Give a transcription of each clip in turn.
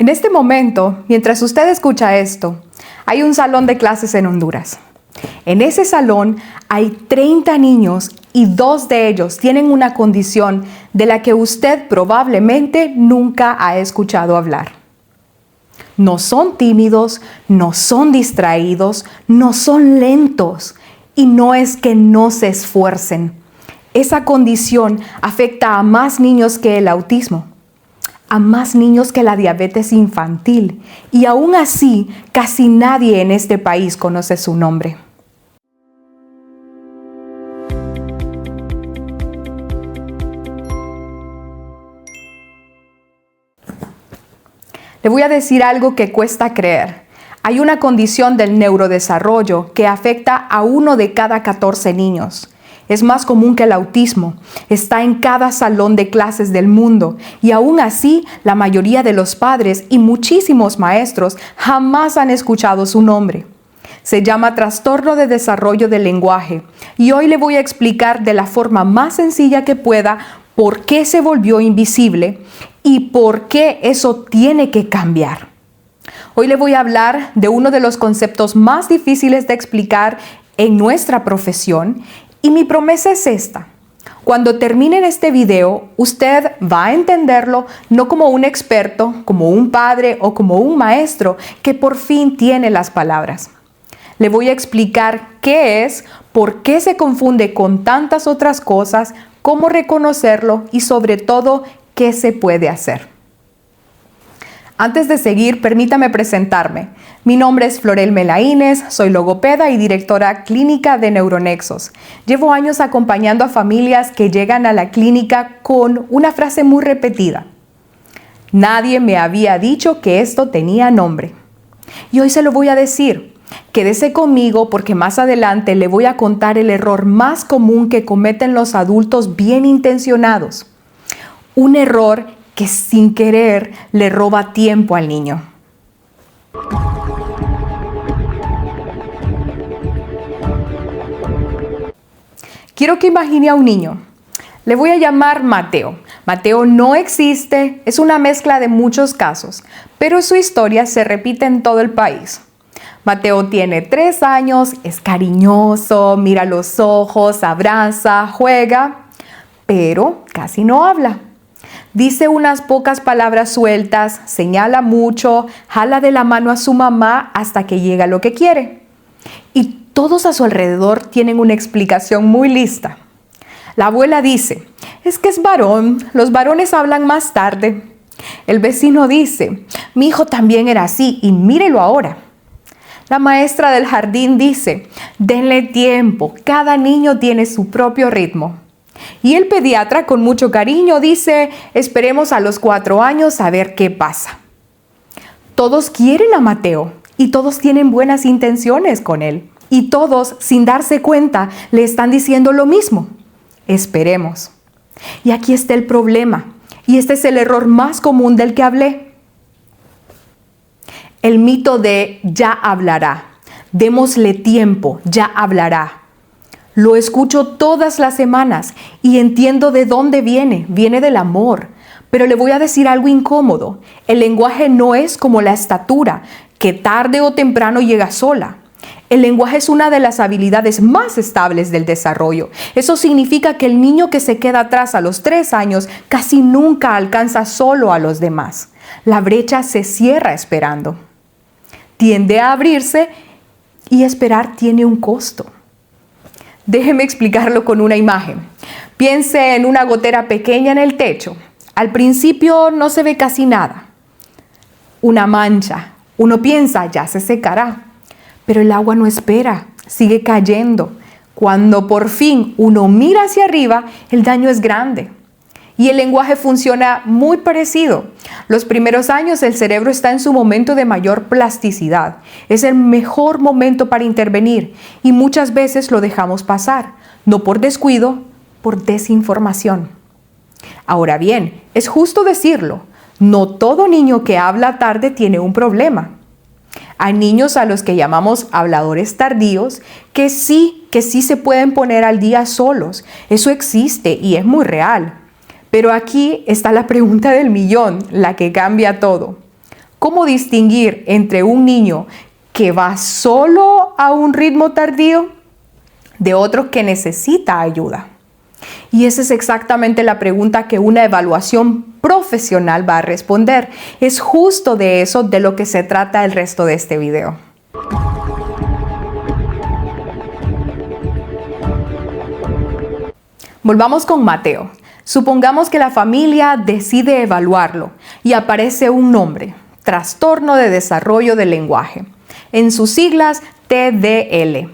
En este momento, mientras usted escucha esto, hay un salón de clases en Honduras. En ese salón hay 30 niños y 2 de ellos tienen una condición de la que usted probablemente nunca ha escuchado hablar. No son tímidos, no son distraídos, no son lentos y no es que no se esfuercen. Esa condición afecta a más niños que el autismo, a más niños que la diabetes infantil y aún así casi nadie en este país conoce su nombre. Le voy a decir algo que cuesta creer. Hay una condición del neurodesarrollo que afecta a 1 de cada 14 niños. Es más común que el autismo. Está en cada salón de clases del mundo y aún así la mayoría de los padres y muchísimos maestros jamás han escuchado su nombre. Se llama trastorno de desarrollo del lenguaje y hoy le voy a explicar de la forma más sencilla que pueda por qué se volvió invisible y por qué eso tiene que cambiar. Hoy le voy a hablar de uno de los conceptos más difíciles de explicar en nuestra profesión y mi promesa es esta. Cuando termine este video, usted va a entenderlo no como un experto, como un padre o como un maestro que por fin tiene las palabras. Le voy a explicar qué es, por qué se confunde con tantas otras cosas, cómo reconocerlo y sobre todo, qué se puede hacer. Antes de seguir, permítame presentarme. Mi nombre es Florel Melaínez, soy logopeda y directora clínica de Neuronexos. Llevo años acompañando a familias que llegan a la clínica con una frase muy repetida. Nadie me había dicho que esto tenía nombre. Y hoy se lo voy a decir. Quédese conmigo porque más adelante le voy a contar el error más común que cometen los adultos bien intencionados. Un error que sin querer le roba tiempo al niño. Quiero que imagine a un niño. Le voy a llamar Mateo. Mateo no existe, es una mezcla de muchos casos, pero su historia se repite en todo el país. Mateo tiene 3 años, es cariñoso, mira los ojos, abraza, juega, pero casi no habla. Dice unas pocas palabras sueltas, señala mucho, jala de la mano a su mamá hasta que llega a lo que quiere. Y todos a su alrededor tienen una explicación muy lista. La abuela dice, es que es varón, los varones hablan más tarde. El vecino dice, mi hijo también era así y mírelo ahora. La maestra del jardín dice, denle tiempo, cada niño tiene su propio ritmo. Y el pediatra con mucho cariño dice, esperemos a los 4 años a ver qué pasa. Todos quieren a Mateo y todos tienen buenas intenciones con él. Y todos, sin darse cuenta, le están diciendo lo mismo. Esperemos. Y aquí está el problema. Y este es el error más común del que hablé. El mito de ya hablará. Démosle tiempo, ya hablará. Lo escucho todas las semanas y entiendo de dónde viene. Viene del amor. Pero le voy a decir algo incómodo. El lenguaje no es como la estatura, que tarde o temprano llega sola. El lenguaje es una de las habilidades más estables del desarrollo. Eso significa que el niño que se queda atrás a los 3 años casi nunca alcanza solo a los demás. La brecha se cierra esperando. Tiende a abrirse y esperar tiene un costo. Déjeme explicarlo con una imagen. Piense en una gotera pequeña en el techo. Al principio no se ve casi nada. Una mancha. Uno piensa, ya se secará. Pero el agua no espera, sigue cayendo. Cuando por fin uno mira hacia arriba, el daño es grande. Y el lenguaje funciona muy parecido. Los primeros años el cerebro está en su momento de mayor plasticidad. Es el mejor momento para intervenir y muchas veces lo dejamos pasar, no por descuido, por desinformación. Ahora bien, es justo decirlo, no todo niño que habla tarde tiene un problema. Hay niños a los que llamamos habladores tardíos que sí se pueden poner al día solos. Eso existe y es muy real. Pero aquí está la pregunta del millón, la que cambia todo. cómo distinguir entre un niño que va solo a un ritmo tardío de otro que necesita ayuda. Y esa es exactamente la pregunta que una evaluación profesional va a responder. Es justo de eso de lo que se trata el resto de este video. Volvamos con Mateo. Supongamos que la familia decide evaluarlo y aparece un nombre, Trastorno de Desarrollo del Lenguaje, en sus siglas TDL.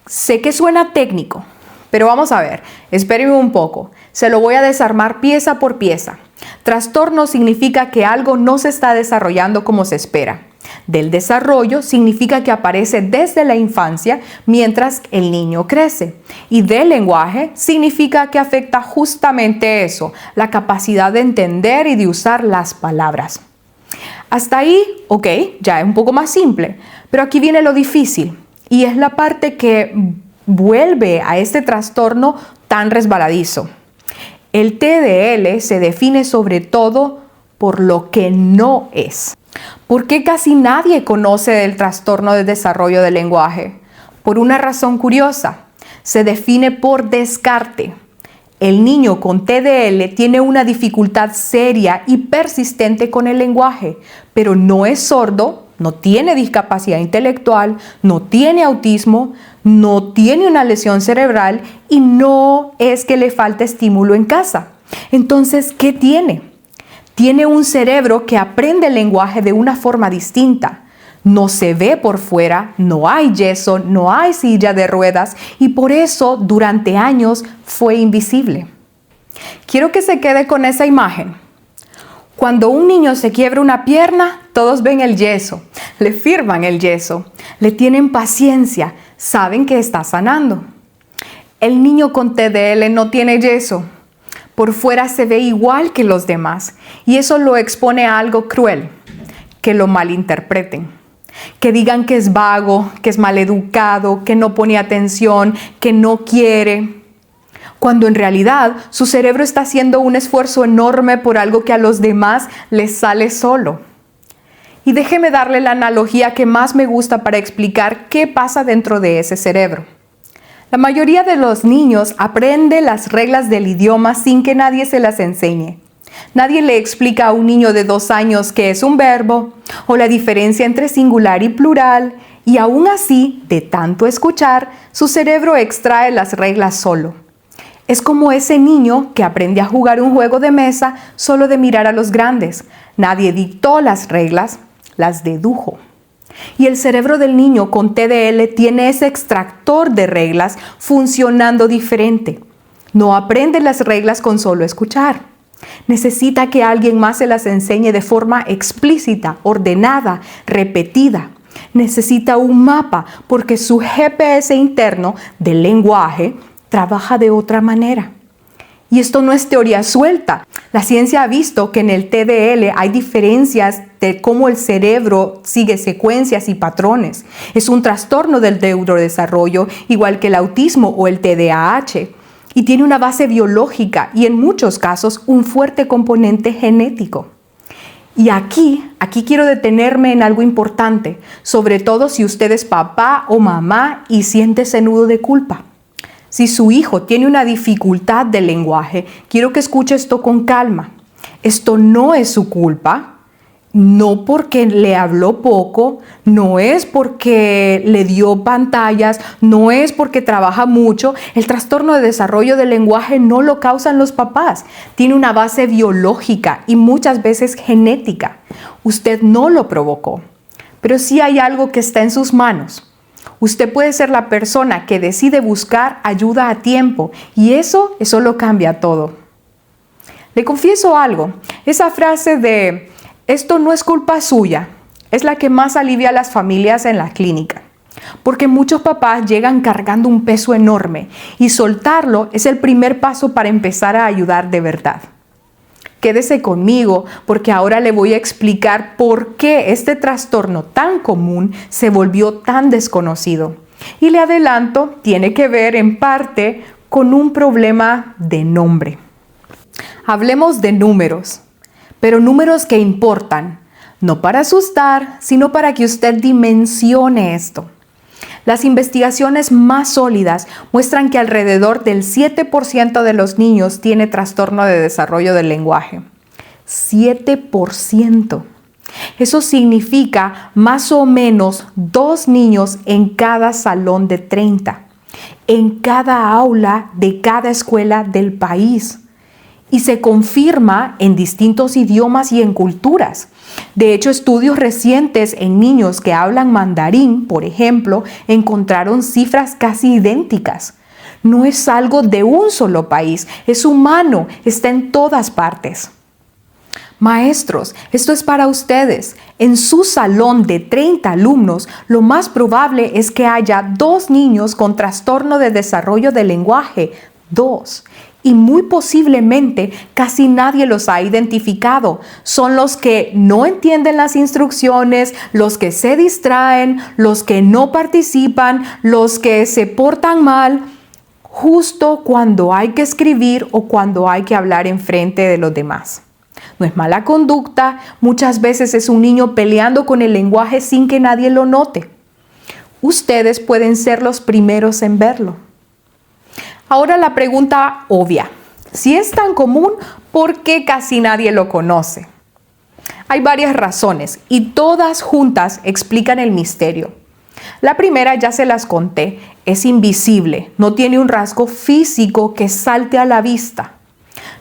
Sé que suena técnico, pero vamos a ver, espérenme un poco, se lo voy a desarmar pieza por pieza. Trastorno significa que algo no se está desarrollando como se espera. Del desarrollo significa que aparece desde la infancia mientras el niño crece. Y del lenguaje significa que afecta justamente eso, la capacidad de entender y de usar las palabras. Hasta ahí, ok, ya es un poco más simple, pero aquí viene lo difícil y es la parte que vuelve a este trastorno tan resbaladizo. El TDL se define sobre todo por lo que no es. ¿Por qué casi nadie conoce del trastorno de desarrollo del lenguaje? Por una razón curiosa, se define por descarte. El niño con TDL tiene una dificultad seria y persistente con el lenguaje, pero no es sordo, no tiene discapacidad intelectual, no tiene autismo, no tiene una lesión cerebral y no es que le falte estímulo en casa. Entonces, ¿qué tiene? Tiene un cerebro que aprende el lenguaje de una forma distinta. No se ve por fuera, no hay yeso, no hay silla de ruedas y por eso durante años fue invisible. Quiero que se quede con esa imagen. Cuando un niño se quiebra una pierna, todos ven el yeso, le firman el yeso, le tienen paciencia, saben que está sanando. El niño con TDL no tiene yeso. Por fuera se ve igual que los demás y eso lo expone a algo cruel, que lo malinterpreten, que digan que es vago, que es maleducado, que no pone atención, que no quiere, cuando en realidad su cerebro está haciendo un esfuerzo enorme por algo que a los demás les sale solo. Y déjeme darle la analogía que más me gusta para explicar qué pasa dentro de ese cerebro. La mayoría de los niños aprende las reglas del idioma sin que nadie se las enseñe. Nadie le explica a un niño de 2 años qué es un verbo o la diferencia entre singular y plural, y aún así, de tanto escuchar, su cerebro extrae las reglas solo. Es como ese niño que aprende a jugar un juego de mesa solo de mirar a los grandes. Nadie dictó las reglas, las dedujo. Y el cerebro del niño con TDL tiene ese extractor de reglas funcionando diferente. No aprende las reglas con solo escuchar. Necesita que alguien más se las enseñe de forma explícita, ordenada, repetida. Necesita un mapa porque su GPS interno del lenguaje trabaja de otra manera. Y esto no es teoría suelta. La ciencia ha visto que en el TDL hay diferencias de cómo el cerebro sigue secuencias y patrones. Es un trastorno del neurodesarrollo, igual que el autismo o el TDAH. Y tiene una base biológica y en muchos casos un fuerte componente genético. Y aquí quiero detenerme en algo importante, sobre todo si usted es papá o mamá y siente ese nudo de culpa. Si su hijo tiene una dificultad del lenguaje, quiero que escuche esto con calma. Esto no es su culpa, no porque le habló poco, no es porque le dio pantallas, no es porque trabaja mucho. El trastorno de desarrollo del lenguaje no lo causan los papás. Tiene una base biológica y muchas veces genética. Usted no lo provocó, pero sí hay algo que está en sus manos. Usted puede ser la persona que decide buscar ayuda a tiempo y eso lo cambia todo. Le confieso algo, esa frase de esto no es culpa suya es la que más alivia a las familias en la clínica, porque muchos papás llegan cargando un peso enorme y soltarlo es el primer paso para empezar a ayudar de verdad. Quédese conmigo porque ahora le voy a explicar por qué este trastorno tan común se volvió tan desconocido. Y le adelanto, tiene que ver en parte con un problema de nombre. Hablemos de números, pero números que importan, No para asustar, sino para que usted dimensione esto. Las investigaciones más sólidas muestran que alrededor del 7% de los niños tiene trastorno de desarrollo del lenguaje. 7%. Eso significa más o menos 2 niños en cada salón de 30, en cada aula de cada escuela del país. Y se confirma en distintos idiomas y en culturas. De hecho, estudios recientes en niños que hablan mandarín, por ejemplo, encontraron cifras casi idénticas. No es algo de un solo país, es humano, está en todas partes. Maestros, esto es para ustedes. En su salón de 30 alumnos, lo más probable es que haya 2 niños con trastorno de desarrollo del lenguaje. 2. Y muy posiblemente casi nadie los ha identificado. Son los que no entienden las instrucciones, los que se distraen, los que no participan, los que se portan mal, justo cuando hay que escribir o cuando hay que hablar en frente de los demás. No es mala conducta, muchas veces es un niño peleando con el lenguaje sin que nadie lo note. Ustedes pueden ser los primeros en verlo. Ahora la pregunta obvia, si es tan común, ¿por qué casi nadie lo conoce? Hay varias razones y todas juntas explican el misterio. La primera ya se las conté, es invisible, no tiene un rasgo físico que salte a la vista.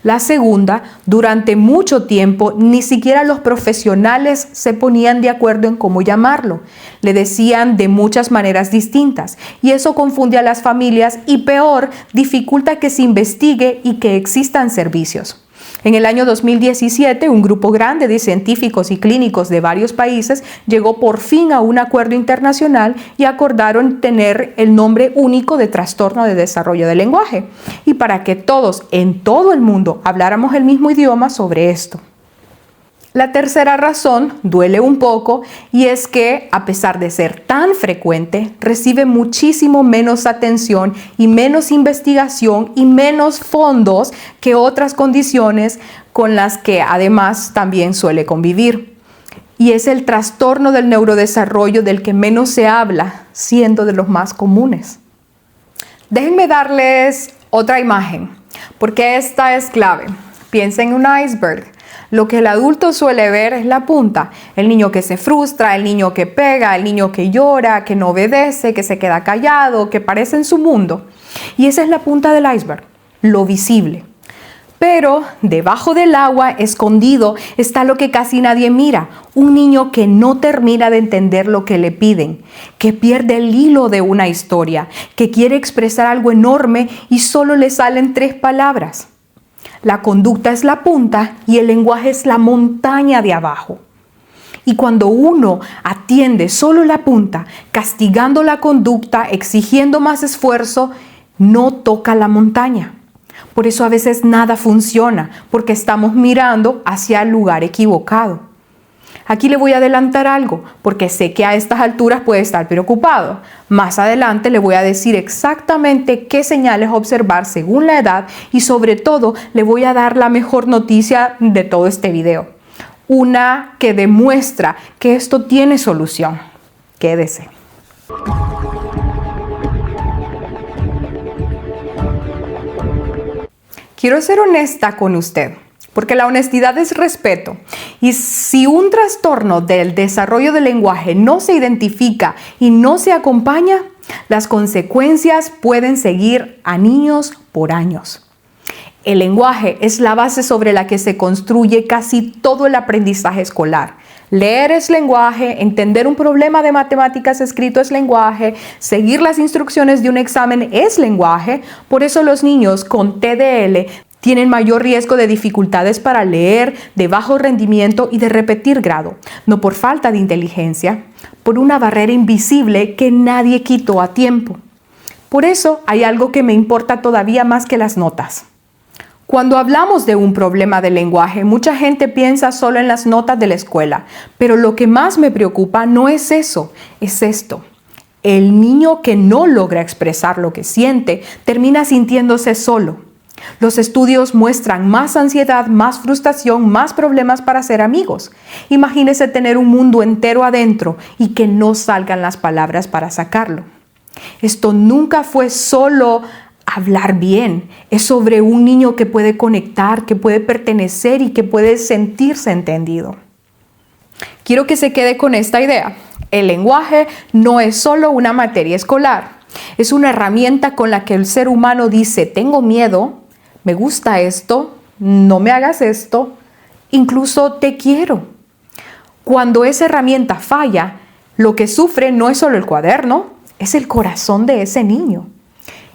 La segunda, durante mucho tiempo ni siquiera los profesionales se ponían de acuerdo en cómo llamarlo. Le decían de muchas maneras distintas y eso confunde a las familias y peor, dificulta que se investigue y que existan servicios. En el año 2017, un grupo grande de científicos y clínicos de varios países llegó por fin a un acuerdo internacional y acordaron tener el nombre único de trastorno de desarrollo del lenguaje. Y para que todos en todo el mundo habláramos el mismo idioma sobre esto. La tercera razón duele un poco y es que, a pesar de ser tan frecuente, recibe muchísimo menos atención y menos investigación y menos fondos que otras condiciones con las que además también suele convivir. Y es el trastorno del neurodesarrollo del que menos se habla, siendo de los más comunes. Déjenme darles otra imagen, porque esta es clave. Piensen en un iceberg. Lo que el adulto suele ver es la punta. El niño que se frustra, el niño que pega, el niño que llora, que no obedece, que se queda callado, que parece en su mundo. Y esa es la punta del iceberg, lo visible. Pero debajo del agua, escondido, está lo que casi nadie mira. Un niño que no termina de entender lo que le piden, que pierde el hilo de una historia, que quiere expresar algo enorme y solo le salen 3 palabras. La conducta es la punta y el lenguaje es la montaña de abajo. Y cuando uno atiende solo la punta, castigando la conducta, exigiendo más esfuerzo, no toca la montaña. Por eso a veces nada funciona, porque estamos mirando hacia el lugar equivocado. Aquí le voy a adelantar algo, porque sé que a estas alturas puede estar preocupado. Más adelante le voy a decir exactamente qué señales observar según la edad y sobre todo le voy a dar la mejor noticia de todo este video. Una que demuestra que esto tiene solución. Quédese. Quiero ser honesta con usted. Porque la honestidad es respeto. Y si un trastorno del desarrollo del lenguaje no se identifica y no se acompaña, las consecuencias pueden seguir a niños por años. El lenguaje es la base sobre la que se construye casi todo el aprendizaje escolar. Leer es lenguaje, entender un problema de matemáticas escrito es lenguaje, seguir las instrucciones de un examen es lenguaje. Por eso los niños con TDL tienen mayor riesgo de dificultades para leer, de bajo rendimiento y de repetir grado, no por falta de inteligencia, por una barrera invisible que nadie quitó a tiempo. Por eso hay algo que me importa todavía más que las notas. Cuando hablamos de un problema de lenguaje, mucha gente piensa solo en las notas de la escuela, pero lo que más me preocupa no es eso, es esto. El niño que no logra expresar lo que siente termina sintiéndose solo. Los estudios muestran más ansiedad, más frustración, más problemas para ser amigos. Imagínese tener un mundo entero adentro y que no salgan las palabras para sacarlo. Esto nunca fue solo hablar bien. Es sobre un niño que puede conectar, que puede pertenecer y que puede sentirse entendido. Quiero que se quede con esta idea. El lenguaje no es solo una materia escolar. Es una herramienta con la que el ser humano dice, tengo miedo, me gusta esto, no me hagas esto, incluso te quiero. Cuando esa herramienta falla, lo que sufre no es solo el cuaderno, es el corazón de ese niño.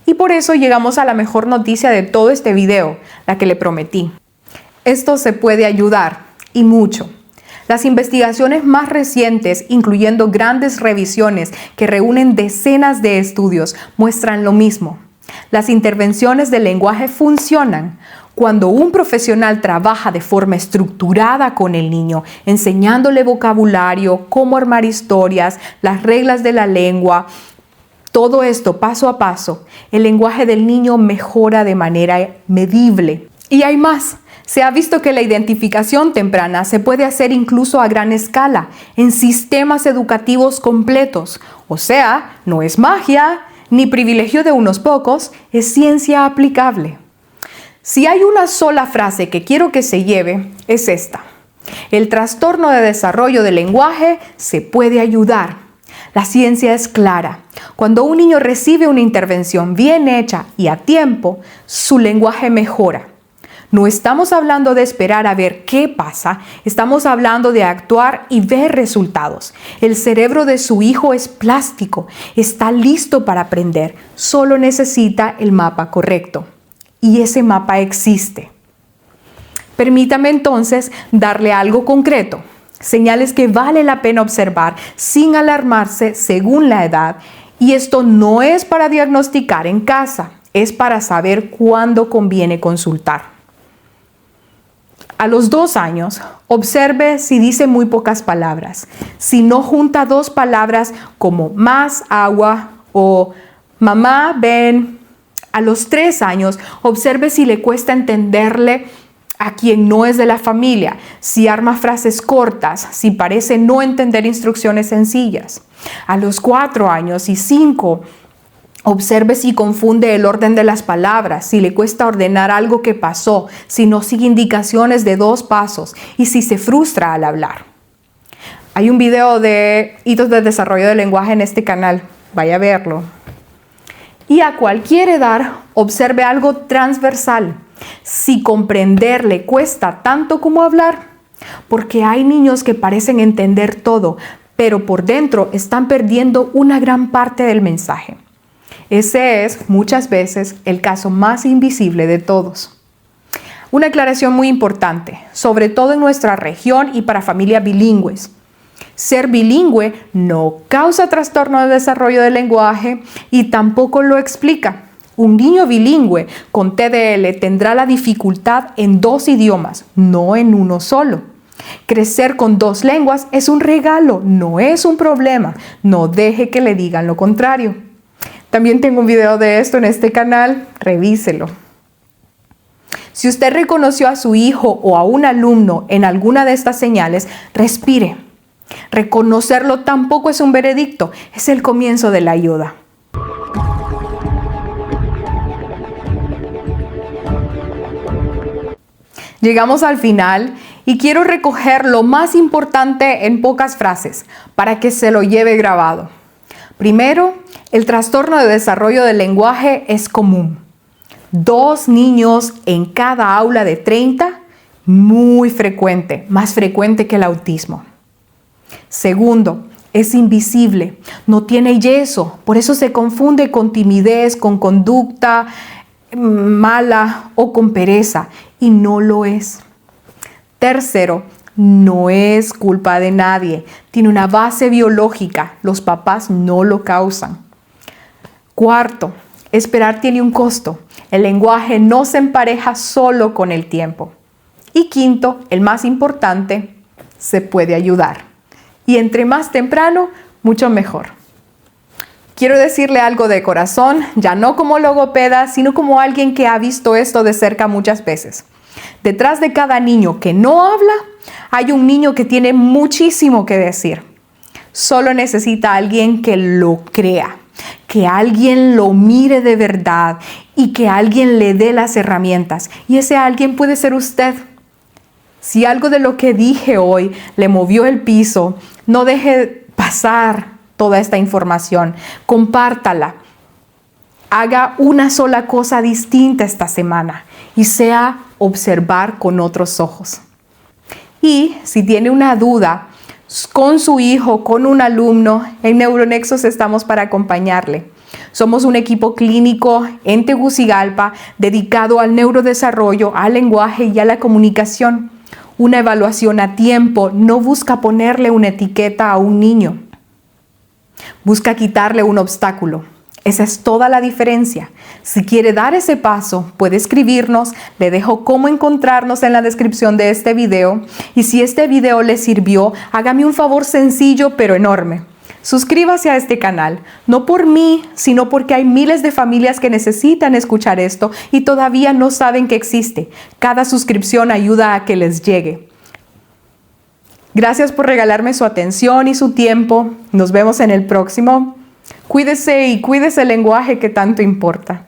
Y por eso llegamos a la mejor noticia de todo este video, la que le prometí. Esto se puede ayudar, y mucho. Las investigaciones más recientes, incluyendo grandes revisiones que reúnen decenas de estudios, muestran lo mismo. Las intervenciones del lenguaje funcionan cuando un profesional trabaja de forma estructurada con el niño, enseñándole vocabulario, cómo armar historias, las reglas de la lengua. Todo esto paso a paso, el lenguaje del niño mejora de manera medible. Y hay más. Se ha visto que la identificación temprana se puede hacer incluso a gran escala, en sistemas educativos completos. O sea, no es magia, ni privilegio de unos pocos, es ciencia aplicable. Si hay una sola frase que quiero que se lleve, es esta. El trastorno de desarrollo del lenguaje se puede ayudar. La ciencia es clara. Cuando un niño recibe una intervención bien hecha y a tiempo, su lenguaje mejora. No estamos hablando de esperar a ver qué pasa, estamos hablando de actuar y ver resultados. El cerebro de su hijo es plástico, está listo para aprender, solo necesita el mapa correcto. Y ese mapa existe. Permítame entonces darle algo concreto, señales que vale la pena observar sin alarmarse según la edad. Y esto no es para diagnosticar en casa, es para saber cuándo conviene consultar. A los 2 años, observe si dice muy pocas palabras, si no junta 2 palabras como más agua o mamá ven. A los 3 años, observe si le cuesta entenderle a quien no es de la familia, si arma frases cortas, si parece no entender instrucciones sencillas. A los 4 años y 5, observe si confunde el orden de las palabras, si le cuesta ordenar algo que pasó, si no sigue indicaciones de 2 pasos y si se frustra al hablar. Hay un video de hitos de desarrollo del lenguaje en este canal, vaya a verlo. Y a cualquier edad, observe algo transversal, si comprender le cuesta tanto como hablar, porque hay niños que parecen entender todo, pero por dentro están perdiendo una gran parte del mensaje. Ese es, muchas veces, el caso más invisible de todos. Una aclaración muy importante, sobre todo en nuestra región y para familias bilingües. Ser bilingüe no causa trastorno de desarrollo del lenguaje y tampoco lo explica. Un niño bilingüe con TDL tendrá la dificultad en 2 idiomas, no en uno solo. Crecer con 2 lenguas es un regalo, no es un problema. No deje que le digan lo contrario. También tengo un video de esto en este canal, revíselo. Si usted reconoció a su hijo o a un alumno en alguna de estas señales, respire. Reconocerlo tampoco es un veredicto, es el comienzo de la ayuda. Llegamos al final y quiero recoger lo más importante en pocas frases para que se lo lleve grabado. Primero, el trastorno de desarrollo del lenguaje es común. 2 niños en cada aula de 30, muy frecuente, más frecuente que el autismo. Segundo, es invisible, no tiene yeso, por eso se confunde con timidez, con conducta mala o con pereza, y no lo es. Tercero, no es culpa de nadie, tiene una base biológica, los papás no lo causan. Cuarto, esperar tiene un costo, el lenguaje no se empareja solo con el tiempo. Y quinto, el más importante, se puede ayudar. Y entre más temprano, mucho mejor. Quiero decirle algo de corazón, ya no como logopeda, sino como alguien que ha visto esto de cerca muchas veces. Detrás de cada niño que no habla, hay un niño que tiene muchísimo que decir. Solo necesita alguien que lo crea, que alguien lo mire de verdad y que alguien le dé las herramientas. Y ese alguien puede ser usted. Si algo de lo que dije hoy le movió el piso, no deje pasar toda esta información. Compártala. Haga una sola cosa distinta esta semana y sea observar con otros ojos. Y si tiene una duda con su hijo, con un alumno, en Neuronexos estamos para acompañarle. Somos un equipo clínico en Tegucigalpa dedicado al neurodesarrollo, al lenguaje y a la comunicación. Una evaluación a tiempo no busca ponerle una etiqueta a un niño. Busca quitarle un obstáculo. Esa es toda la diferencia. Si quiere dar ese paso, puede escribirnos. Le dejo cómo encontrarnos en la descripción de este video. Y si este video le sirvió, hágame un favor sencillo pero enorme. Suscríbase a este canal, no por mí, sino porque hay miles de familias que necesitan escuchar esto y todavía no saben que existe. Cada suscripción ayuda a que les llegue. Gracias por regalarme su atención y su tiempo. Nos vemos en el próximo. Cuídese y cuídese el lenguaje que tanto importa.